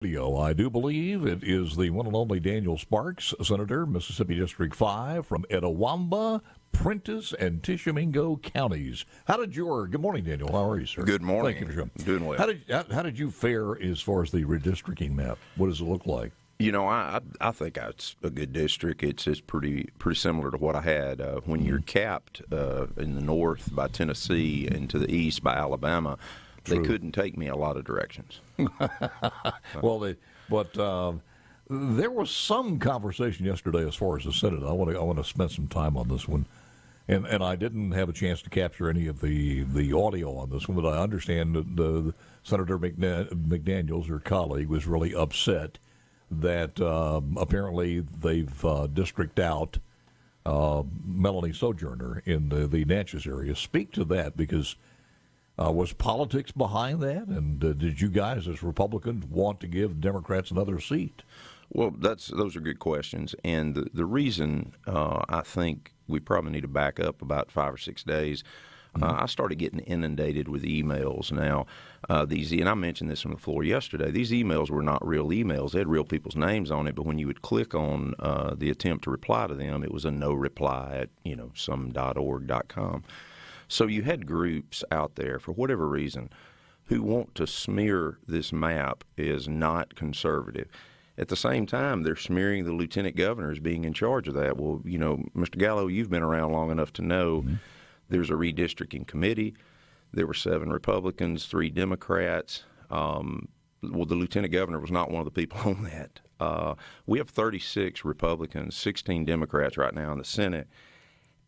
I do believe it is the one and only Daniel Sparks, Senator, Mississippi District 5 from Etowah, Prentiss, and Tishomingo counties. Good morning, Daniel. How are you, sir? Good morning. Thank you for coming. Doing well. How did you fare as far as the redistricting map? What does it look like? You know, I think it's a good district. It's pretty similar to what I had when you're capped in the north by Tennessee and to the east by Alabama. True. They couldn't take me a lot of directions. Well, there was some conversation yesterday as far as the Senate. I want to spend some time on this one, and I didn't have a chance to capture any of the audio on this one, but I understand that Senator McDaniels, her colleague, was really upset that apparently they've district out Melanie Sojourner in the Natchez area. Speak to that, because was politics behind that? And did you guys, as Republicans, want to give Democrats another seat? Well, those are good questions. And the reason I think we probably need to back up about 5 or 6 days, I started getting inundated with emails now. And I mentioned this on the floor yesterday, these emails were not real emails. They had real people's names on it, but when you would click on the attempt to reply to them, it was a no reply at some.org.com. So you had groups out there, for whatever reason, who want to smear this map as not conservative. At the same time, they're smearing the lieutenant governor as being in charge of that. Well, Mr. Gallo, you've been around long enough to know there's a redistricting committee. There were 7 Republicans, 3 Democrats. The lieutenant governor was not one of the people on that. We have 36 Republicans, 16 Democrats right now in the Senate,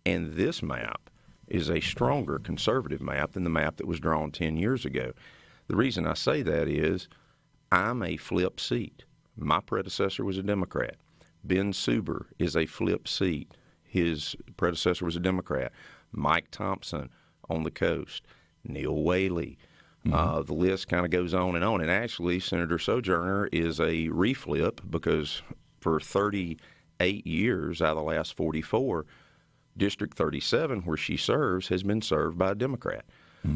and this map is a stronger conservative map than the map that was drawn 10 years ago. The reason I say that is I'm a flip seat. My predecessor was a Democrat. Ben Suber is a flip seat. His predecessor was a Democrat. Mike Thompson on the coast. Neil Whaley. The list kind of goes on. And actually, Senator Sojourner is a reflip, because for 38 years out of the last 44, District 37, where she serves, has been served by a Democrat.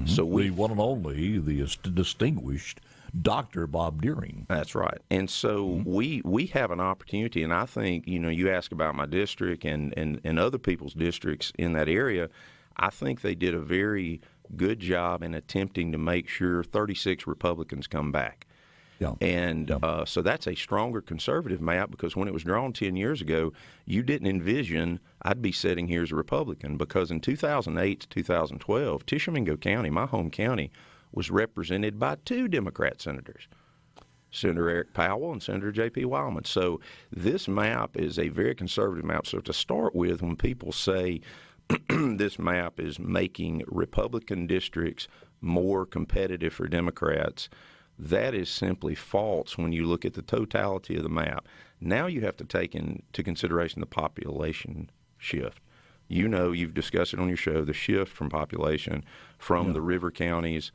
So the one and only, the distinguished Dr. Bob Deering. That's right. And so we have an opportunity, and I think, you ask about my district and other people's districts in that area, I think they did a very good job in attempting to make sure 36 Republicans come back. Yeah. And so that's a stronger conservative map, because when it was drawn 10 years ago, you didn't envision I'd be sitting here as a Republican, because in 2008 to 2012, Tishomingo County, my home county, was represented by 2 Democrat senators, Senator Eric Powell and Senator J.P. Wildman. So this map is a very conservative map. So to start with, when people say this map is making Republican districts more competitive for Democrats, that is simply false when you look at the totality of the map. Now you have to take into consideration the population shift. You've discussed it on your show, the shift from population from the river counties,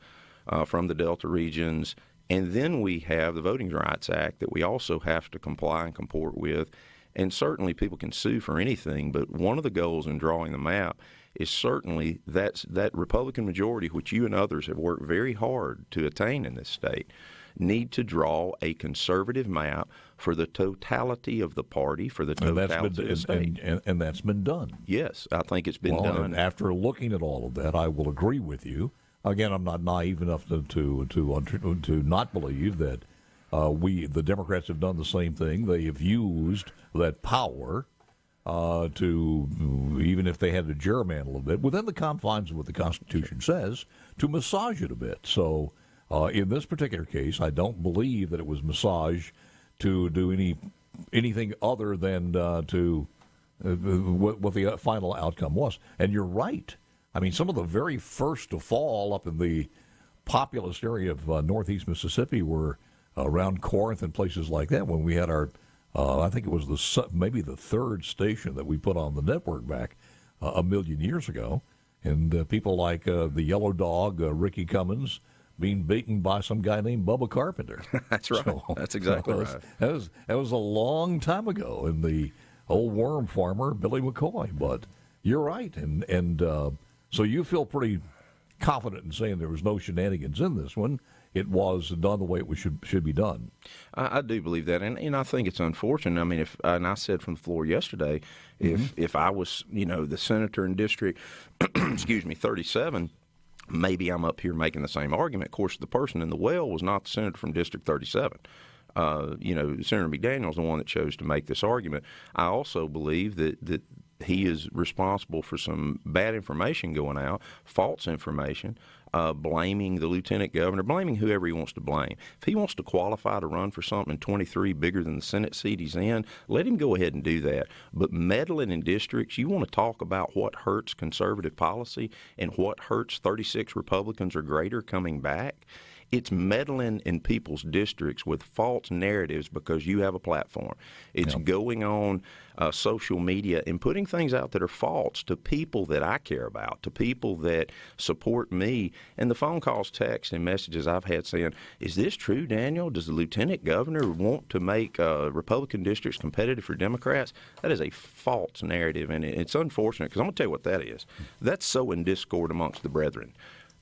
from the Delta regions, and then we have the Voting Rights Act that we also have to comply and comport with. And certainly people can sue for anything, but one of the goals in drawing the map is certainly that Republican majority, which you and others have worked very hard to attain in this state, need to draw a conservative map for the totality of the party, for the totality of the state. And that's been done. Yes, I think it's been done. And after looking at all of that, I will agree with you. Again, I'm not naive enough to not believe that the Democrats have done the same thing. They have used that power to, even if they had to gerrymander a bit, within the confines of what the Constitution says, to massage it a bit. So in this particular case, I don't believe that it was massage to do anything other than to what the final outcome was. And you're right. I mean, some of the very first to fall up in the populous area of northeast Mississippi were around Corinth and places like that when we had our I think it was maybe the 3rd station that we put on the network back a million years ago. And people like the Yellow Dog, Ricky Cummins, being beaten by some guy named Bubba Carpenter. That's right. That's exactly right. That was a long time ago, and the old worm farmer, Billy McCoy. But you're right. And so you feel pretty confident in saying there was no shenanigans in this one. it was done the way it should be done. I do believe that, and I think it's unfortunate. I mean, and I said from the floor yesterday, if I was, the senator in District, 37, maybe I'm up here making the same argument. Of course, the person in the well was not the senator from District 37. Senator McDaniel's the one that chose to make this argument. I also believe that he is responsible for some bad information going out, false information, blaming the lieutenant governor, blaming whoever he wants to blame. If he wants to qualify to run for something in 23 bigger than the Senate seat he's in, let him go ahead and do that. But meddling in districts, you want to talk about what hurts conservative policy and what hurts 36 Republicans or greater coming back. It's meddling in people's districts with false narratives because you have a platform. It's going on social media and putting things out that are false to people that I care about, to people that support me. And the phone calls, texts, and messages I've had saying, is this true, Daniel? Does the lieutenant governor want to make Republican districts competitive for Democrats? That is a false narrative, and it's unfortunate because I'm going to tell you what that is. That's sowing discord amongst the brethren.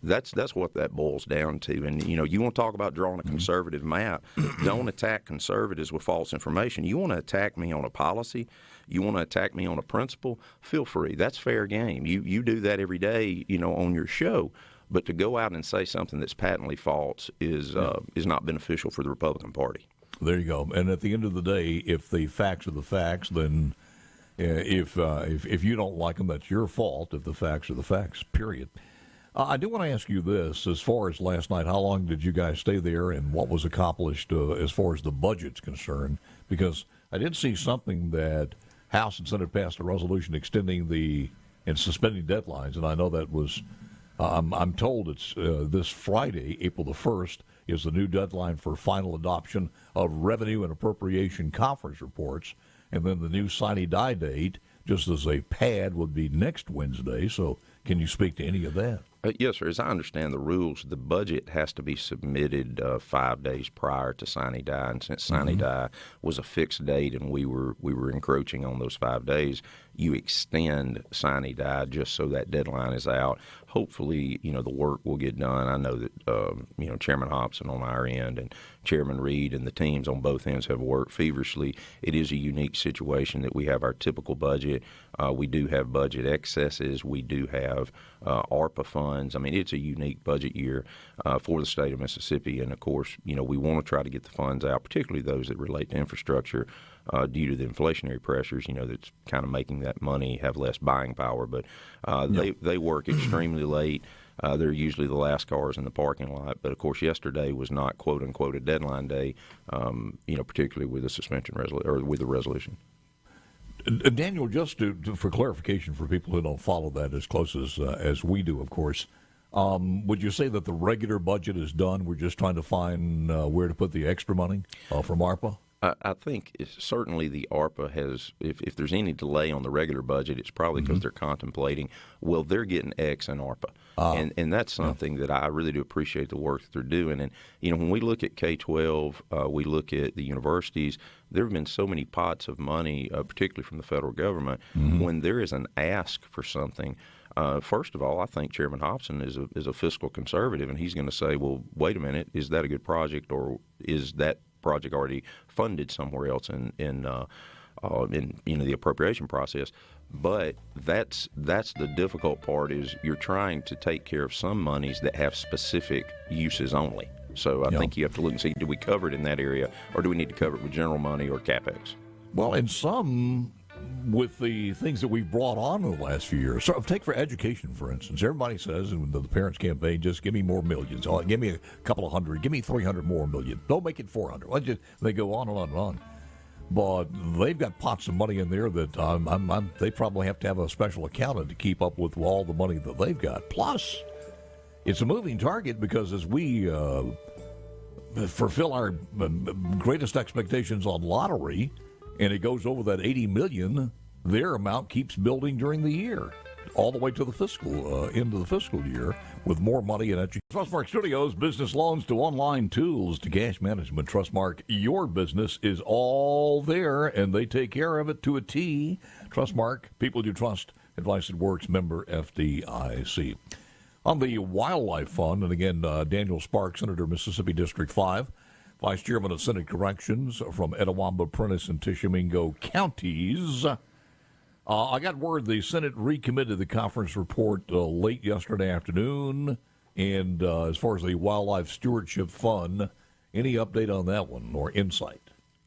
That's what that boils down to. And, you want to talk about drawing a conservative map. Don't attack conservatives with false information. You want to attack me on a policy. You want to attack me on a principle. Feel free. That's fair game. You do that every day, on your show. But to go out and say something that's patently false is not beneficial for the Republican Party. There you go. And at the end of the day, if the facts are the facts, then if you don't like them, that's your fault. If the facts are the facts, period. I do want to ask you this. As far as last night, how long did you guys stay there, and what was accomplished as far as the budget's concerned? Because I did see something that House and Senate passed a resolution extending and suspending deadlines, and I know that was, I'm told it's this Friday, April the 1st, is the new deadline for final adoption of revenue and appropriation conference reports, and then the new sine die date, just as a pad, would be next Wednesday. So can you speak to any of that? Yes, sir. As I understand the rules, the budget has to be submitted 5 days prior to sine die, and since sine die was a fixed date and we were encroaching on those 5 days, you extend sine die just so that deadline is out. Hopefully, the work will get done. I know that Chairman Hobson on our end and Chairman Reed and the teams on both ends have worked feverishly. It is a unique situation that we have our typical budget. We do have budget excesses. We do have ARPA funds. I mean, it's a unique budget year for the state of Mississippi. And, of course, we want to try to get the funds out, particularly those that relate to infrastructure due to the inflationary pressures, that's kind of making that money have less buying power. But they work extremely late. They're usually the last cars in the parking lot. But, of course, yesterday was not, quote, unquote, a deadline day, particularly with the suspension or with the resolution. Daniel, just for clarification for people who don't follow that as close as we do, of course, would you say that the regular budget is done? We're just trying to find where to put the extra money from ARPA? I think certainly the ARPA has, if there's any delay on the regular budget, it's probably because they're contemplating, well, they're getting X in ARPA. And that's something that I really do appreciate the work that they're doing. And, when we look at K-12, we look at the universities, there have been so many pots of money, particularly from the federal government, when there is an ask for something. First of all, I think Chairman Hobson is a fiscal conservative, and he's going to say, well, wait a minute, is that a good project, or is that project already funded somewhere else in the appropriation process? But that's the difficult part, is you're trying to take care of some monies that have specific uses only. So I think you have to look and see, do we cover it in that area, or do we need to cover it with general money or CapEx? Well, in some, with the things that we've brought on in the last few years. So take for education, for instance. Everybody says in the parents' campaign, just give me more millions. Oh, give me a couple of hundred. Give me 300 more million. Don't make it 400. Well, they go on and on and on. But they've got pots of money in there that they probably have to have a special accountant to keep up with all the money that they've got. Plus, it's a moving target because as we fulfill our greatest expectations on lottery, and it goes over that $80 million, their amount keeps building during the year, all the way to the fiscal end of the fiscal year, with more money in education. Trustmark Studios, business loans to online tools to cash management. Trustmark, your business is all there, and they take care of it to a T. Trustmark, people you trust. Advice that works. Member FDIC. On the Wildlife Fund, and again, Daniel Sparks, Senator, Mississippi District 5, Vice Chairman of Senate Corrections from Etowah, Prentiss, and Tishomingo counties. I got word the Senate recommitted the conference report late yesterday afternoon. And as far as the Wildlife Stewardship Fund, any update on that one or insight?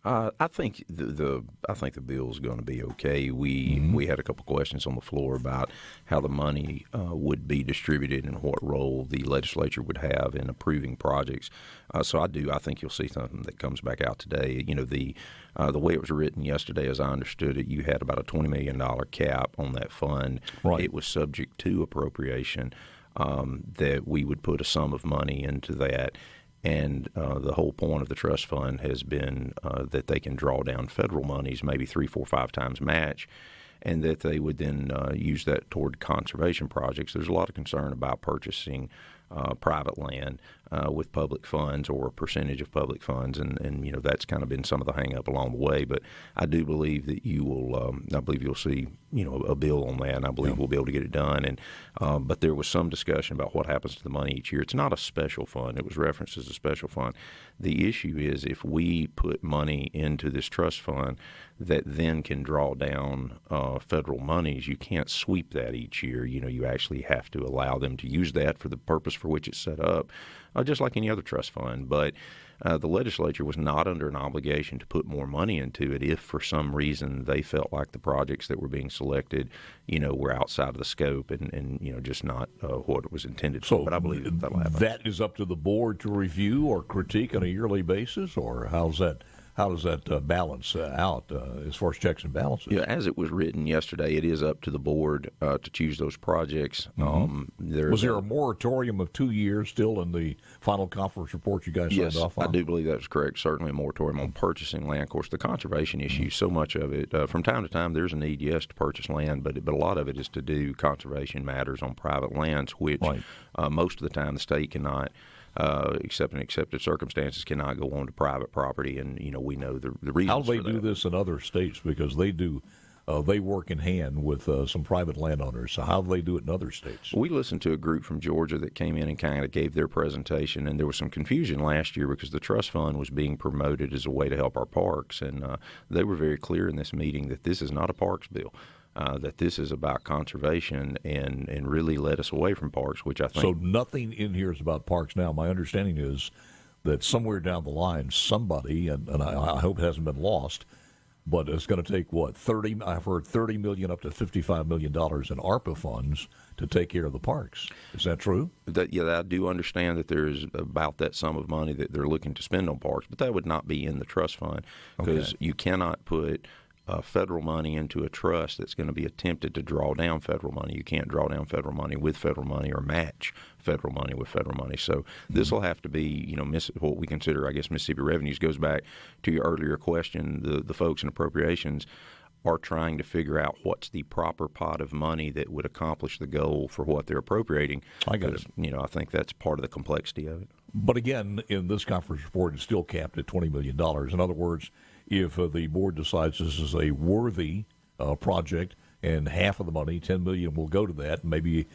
I think the bill is going to be okay. We had a couple questions on the floor about how the money would be distributed and what role the legislature would have in approving projects. So I think you'll see something that comes back out today. You know, the way it was written yesterday, as I understood it, you had about a $20 million cap on that fund. Right. It was subject to appropriation, that we would put a sum of money into that. And the whole point of the trust fund has been that they can draw down federal monies, maybe 3, 4, 5 times match, and that they would then use that toward conservation projects. There's a lot of concern about purchasing private land with public funds or a percentage of public funds, and you know that's kind of been some of the hang up along the way. But I do believe that you will. I believe you'll see a bill on that, and I believe we'll be able to get it done. And but there was some discussion about what happens to the money each year. It's not a special fund. It was referenced as a special fund. The issue is if we put money into this trust fund that then can draw down federal monies, you can't sweep that each year. You actually have to allow them to use that for the purpose for which it's set up, just like any other trust fund. But the legislature was not under an obligation to put more money into it if for some reason they felt like the projects that were being selected, were outside of the scope and just not what it was intended for. But I believe that'll happen. That is up to the board to review or critique on a yearly basis, or how does that balance out as far as checks and balances? Yeah, as it was written yesterday, it is up to the board to choose those projects. Was there a moratorium of 2 years still in the final conference report you guys signed off on? Yes, I do believe that's correct. Certainly a moratorium on purchasing land. Of course, the conservation issue, so much of it, from time to time there's a need, yes, to purchase land, but a lot of it is to do conservation matters on private lands, which most of the time the state cannot. Except in accepted circumstances, cannot go on to private property, and we know the reasons. How do they for that. do this in other states? Because they do, they work in hand with some private landowners. So how do they do it in other states? We listened to a group from Georgia that came in and kind of gave their presentation, and there was some confusion last year because the trust fund was being promoted as a way to help our parks, and they were very clear in this meeting that this is not a parks bill. That this is about conservation and really led us away from parks, which I think. So nothing in here is about parks now. My understanding is that somewhere down the line, somebody, and I hope it hasn't been lost, but it's going to take, I've heard $30 million up to $55 million in ARPA funds to take care of the parks. Is that true? I do understand that there's about that sum of money that they're looking to spend on parks, but that would not be in the trust fund because you cannot put federal money into a trust that's going to be attempted to draw down federal money. You can't draw down federal money with federal money or match federal money with federal money. So this will have to be, what we consider, I guess, Mississippi revenues. Goes back to your earlier question. The folks in appropriations are trying to figure out what's the proper pot of money that would accomplish the goal for what they're appropriating. I got it. I think that's part of the complexity of it. But again, in this conference report, it's still capped at $20 million. In other words, if the board decides this is a worthy project and half of the money, $10 million, will go to that, maybe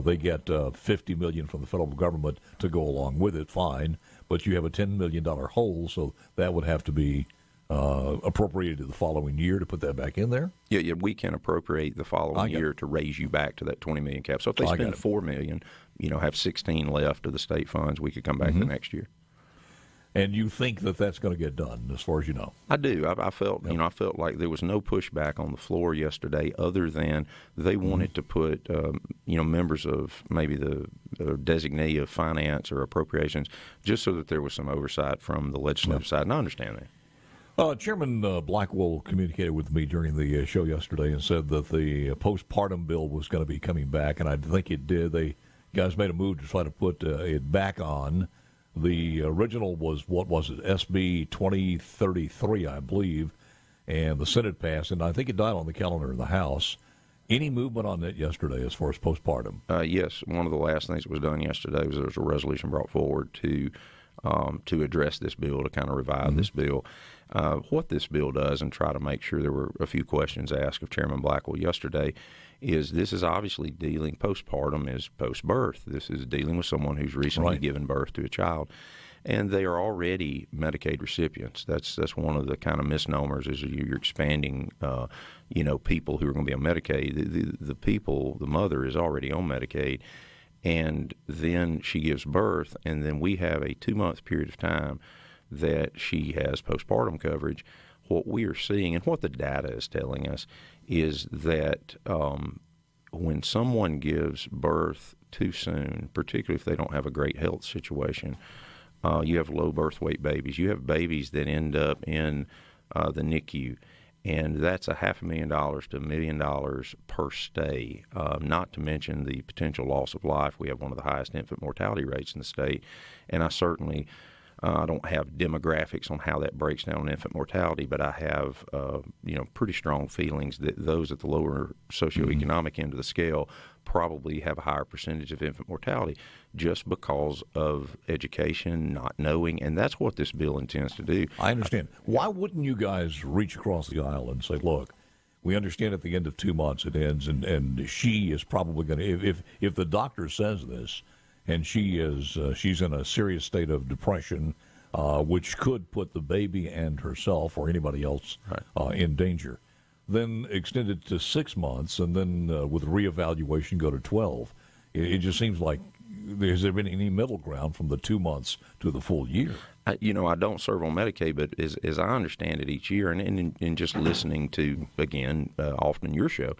they get $50 million from the federal government to go along with it, fine. But you have a $10 million hole, so that would have to be appropriated the following year to put that back in there? Yeah, we can appropriate the following year to raise you back to that $20 million cap. So if they spend $4 million, have 16 left of the state funds, we could come back the next year. And you think that that's going to get done, as far as you know? I do. I felt, I felt like there was no pushback on the floor yesterday, other than they wanted to put, members of maybe the designee of finance or appropriations, just so that there was some oversight from the legislative side. And I understand that. Chairman Blackwell communicated with me during the show yesterday and said that the postpartum bill was going to be coming back, and I think it did. They guys made a move to try to put it back on. The original was, SB 2033, I believe, and the Senate passed, and I think it died on the calendar in the House. Any movement on that yesterday as far as postpartum? Yes. One of the last things that was done yesterday was there was a resolution brought forward to to address this bill, to kind of revive this bill. What this bill does, and try to make sure, there were a few questions asked of Chairman Blackwell yesterday, is this is obviously dealing, postpartum is post-birth. This is dealing with someone who's recently given birth to a child. And they are already Medicaid recipients. That's one of the kind of misnomers, is you're expanding, people who are going to be on Medicaid. The people, the mother is already on Medicaid, and then she gives birth, and then we have a 2-month period of time that she has postpartum coverage. What we are seeing, and what the data is telling us, is that when someone gives birth too soon, particularly if they don't have a great health situation, you have low birth weight babies. You have babies that end up in the NICU, and that's $500,000 to $1 million per stay, not to mention the potential loss of life. We have one of the highest infant mortality rates in the state, and I certainly I don't have demographics on how that breaks down on infant mortality, but I have pretty strong feelings that those at the lower socioeconomic end of the scale probably have a higher percentage of infant mortality just because of education, not knowing, and that's what this bill intends to do. I understand. Why wouldn't you guys reach across the aisle and say, look, we understand at the end of 2 months it ends, and she is probably going to, if the doctor says this, and she's in a serious state of depression, which could put the baby and herself or anybody else in danger, then extend it to 6 months, and then with reevaluation go to 12. It just seems like, has there been any middle ground from the 2 months to the full year? I don't serve on Medicaid, but as I understand it each year, and in just listening to, again, often your show,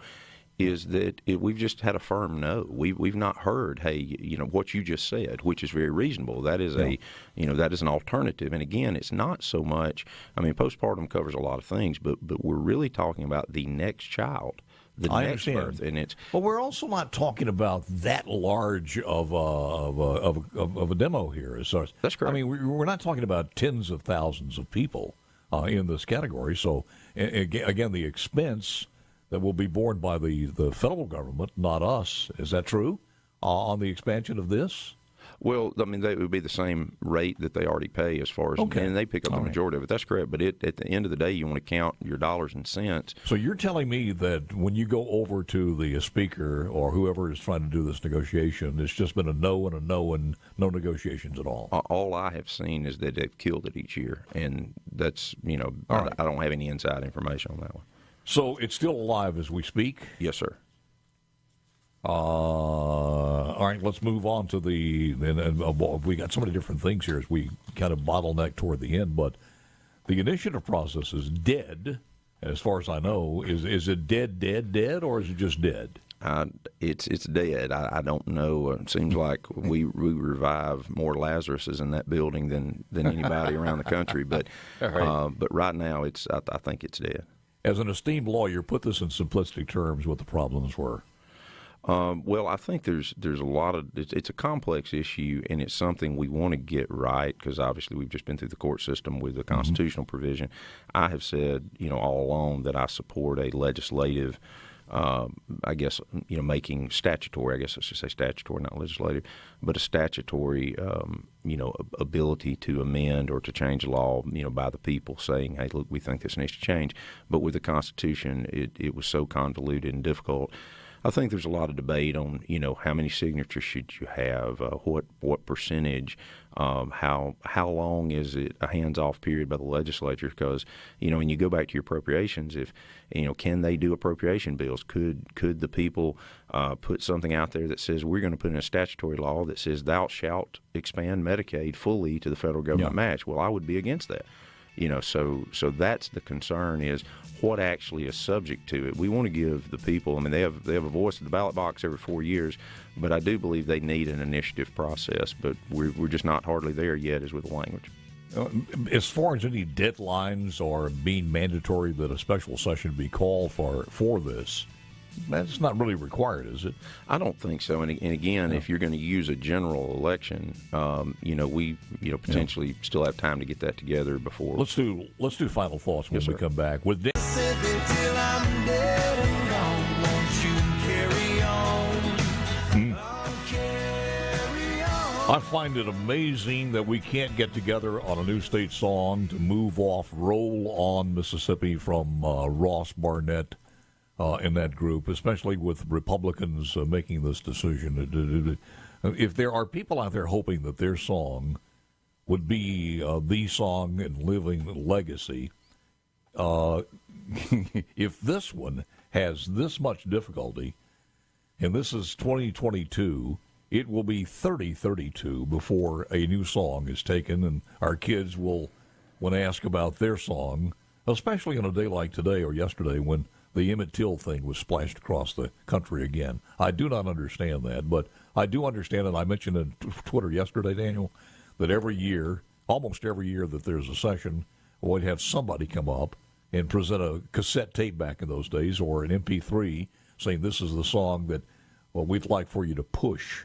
is that we've just had a firm no. We've not heard, hey, what you just said, which is very reasonable. That is that is an alternative. And again, it's not so much. I mean, postpartum covers a lot of things, but we're really talking about the next child, the next birth, and it's. But we're also not talking about that large of a demo here. As far as, that's correct. I mean, we're not talking about tens of thousands of people in this category. So again, the expense that will be borne by the federal government, not us. Is that true on the expansion of this? Well, I mean, it would be the same rate that they already pay as far as, and they pick up the majority of it. That's correct. But at the end of the day, you want to count your dollars and cents. So you're telling me that when you go over to the speaker or whoever is trying to do this negotiation, it's just been a no and no negotiations at all? All I have seen is that they've killed it each year. And that's, I don't have any inside information on that one. So it's still alive as we speak? Yes, sir. All right, let's move on to we got so many different things here as we kind of bottleneck toward the end, but the initiative process is dead, as far as I know. Is it dead, or is it just dead? It's dead. I don't know. It seems like we revive more Lazaruses in that building than anybody around the country, but right now I think it's dead. As an esteemed lawyer, put this in simplistic terms what the problems were. Well, I think there's a lot of it's a complex issue, and it's something we want to get right because obviously we've just been through the court system with the constitutional provision. I have said, all along that I support a legislative, making statutory. I guess I should say statutory, not legislative, but a statutory, ability to amend or to change the law, by the people saying, hey, look, we think this needs to change. But with the Constitution, it was so convoluted and difficult. I think there's a lot of debate on, how many signatures should you have, what percentage, how long is it a hands-off period by the legislature? Because, when you go back to your appropriations, if, can they do appropriation bills? Could the people put something out there that says we're going to put in a statutory law that says thou shalt expand Medicaid fully to the federal government match? Well, I would be against that. So that's the concern is what actually is subject to it. We want to give the people, I mean, they have a voice at the ballot box every 4 years, but I do believe they need an initiative process, but we're just not hardly there yet as with the language. As far as any deadlines or being mandatory that a special session be called for this, that's not really required, is it? I don't think so. And again, if you're going to use a general election, we potentially still have time to get that together before. Let's do final thoughts when we come back with. I find it amazing that we can't get together on a new state song to move off Roll On Mississippi from Ross Barnett in that group, especially with Republicans making this decision. If there are people out there hoping that their song would be the song and living legacy, if this one has this much difficulty, and this is 2022, it will be 3032 before a new song is taken, and our kids will, when asked about their song, especially on a day like today or yesterday when the Emmett Till thing was splashed across the country again. I do not understand that, but I do understand, and I mentioned on Twitter yesterday, Daniel, that every year, almost every year that there's a session, we'd have somebody come up and present a cassette tape back in those days or an MP3 saying this is the song that we'd like for you to push.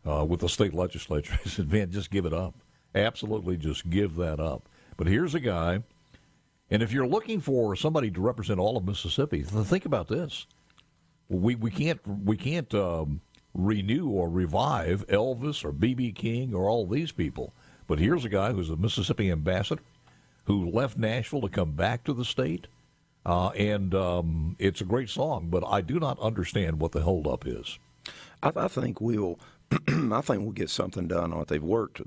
With the state legislature. I said, man, just give it up. Absolutely just give that up. But here's a guy, and if you're looking for somebody to represent all of Mississippi, think about this. We can't renew or revive Elvis or B.B. King or all these people. But here's a guy who's a Mississippi ambassador who left Nashville to come back to the state. And it's a great song, but I do not understand what the holdup is. I think we'll get something done on it. They've worked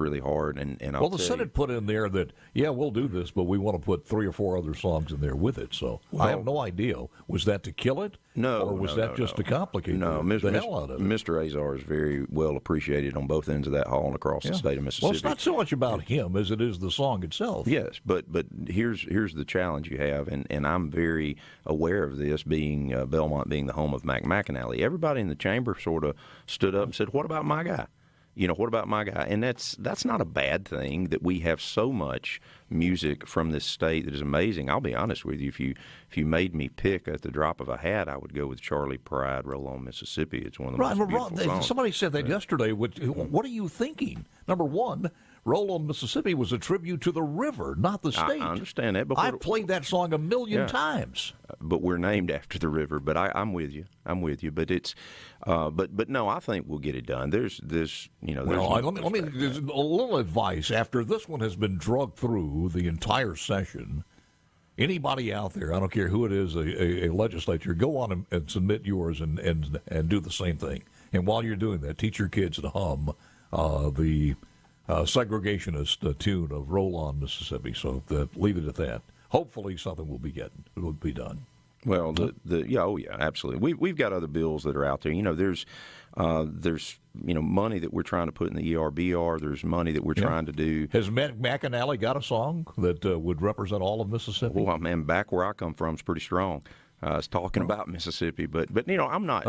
really hard, and well, the Senate put in there that we'll do this, but we want to put 3 or 4 other songs in there with it. So I have no idea. Was that to kill it? No, or was that just to complicate the hell out of it? Mr. Azar is very well appreciated on both ends of that hall and across the state of Mississippi. Well, it's not so much about him as it is the song itself. Yes, but here's the challenge you have, and I'm very aware of this, being Belmont being the home of Mac McAnally. Everybody in the chamber sort of stood up and said, "What about my guy? What about my guy?" And that's not a bad thing, that we have so much music from this state that is amazing. I'll be honest with you, if you made me pick at the drop of a hat, I would go with Charlie Pride, Roll On Mississippi. It's one of the most beautiful songs. Somebody said that yesterday. What are you thinking? Number one, Roll On Mississippi was a tribute to the river, not the state. I understand that. But I've played that song a million times. But we're named after the river. But I'm with you. But it's, but no, I think we'll get it done. There's let me there's a little advice. After this one has been drugged through the entire session, anybody out there, I don't care who it is, a legislature, go on and submit yours and do the same thing. And while you're doing that, teach your kids to hum the segregationist tune of Roll On Mississippi. So leave it at that. Hopefully something will be done. Well, absolutely. We've got other bills that are out there. There's money that we're trying to put in the ERBR. There's money that we're trying to do. Has McAnally got a song that would represent all of Mississippi? Well, man, back where I come from is pretty strong. It's talking about Mississippi, but I'm not.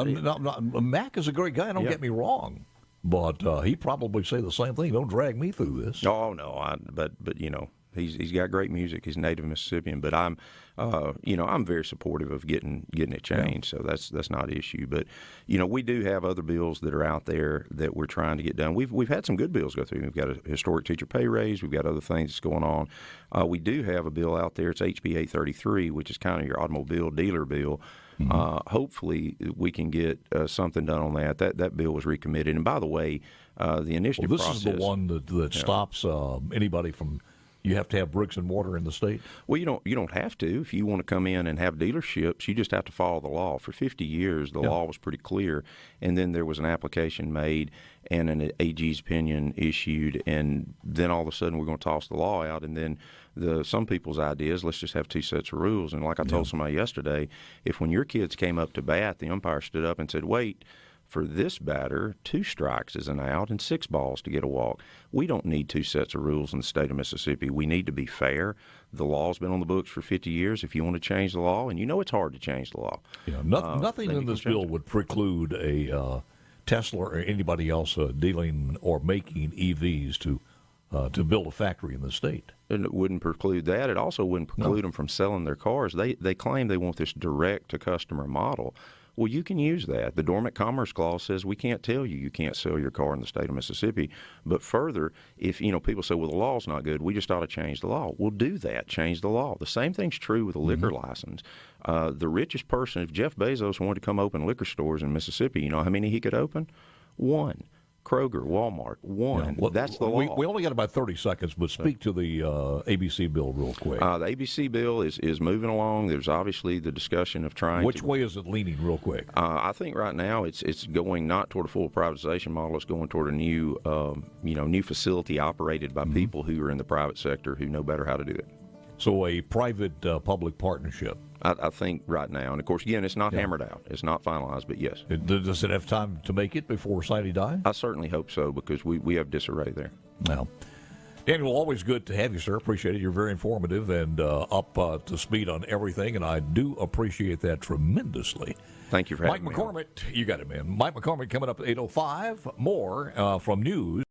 Mac is a great guy. Don't get me wrong. But he'd probably say the same thing. Don't drag me through this. Oh no, but he's got great music. He's native Mississippian, but I'm very supportive of getting it changed. So that's not an issue. But we do have other bills that are out there that we're trying to get done. We've had some good bills go through. We've got a historic teacher pay raise. We've got other things that's going on. We do have a bill out there. It's HB 833, which is kind of your automobile dealer bill. Mm-hmm. Hopefully we can get something done on that. That bill was recommitted. And by the way, the initiative process. This is the one that stops anybody from. You have to have bricks and mortar in the state? Well, you don't have to. If you want to come in and have dealerships, you just have to follow the law. For 50 years, the law was pretty clear, and then there was an application made and an AG's opinion issued, and then all of a sudden we're going to toss the law out, and then some people's idea is let's just have 2 sets of rules. And like I told somebody yesterday, if when your kids came up to bat, the umpire stood up and said, wait, for this batter, 2 strikes is an out and 6 balls to get a walk. We don't need 2 sets of rules in the state of Mississippi. We need to be fair. The law's been on the books for 50 years. If you want to change the law, and it's hard to change the law. Yeah, nothing in this bill would preclude a Tesla or anybody else dealing or making EVs to build a factory in the state. And it wouldn't preclude that. It also wouldn't preclude them from selling their cars. They claim they want this direct-to-customer model. Well, you can use that. The Dormant Commerce Clause says we can't tell you can't sell your car in the state of Mississippi. But further, if people say, well, the law's not good, we just ought to change the law. We'll do that, change the law. The same thing's true with a liquor license. The richest person, if Jeff Bezos wanted to come open liquor stores in Mississippi, you know how many he could open? 1. Kroger, Walmart, one. Yeah, well, that's the law. We only got about 30 seconds, but speak to the ABC bill real quick. The ABC bill is moving along. There's obviously the discussion of trying. Which way is it leaning, real quick? I think right now it's going not toward a full privatization model. It's going toward a new new facility operated by people who are in the private sector who know better how to do it. So a private-public partnership. I think right now, and of course, again, it's not hammered out. It's not finalized, but yes. Does it have time to make it before Sadie dies? I certainly hope so, because we have disarray there. Now, Daniel, always good to have you, sir. Appreciate it. You're very informative and up to speed on everything, and I do appreciate that tremendously. Thank you for having me. me. Mike McCormick, you got it, man. Mike McCormick coming up at 8:05. More from news.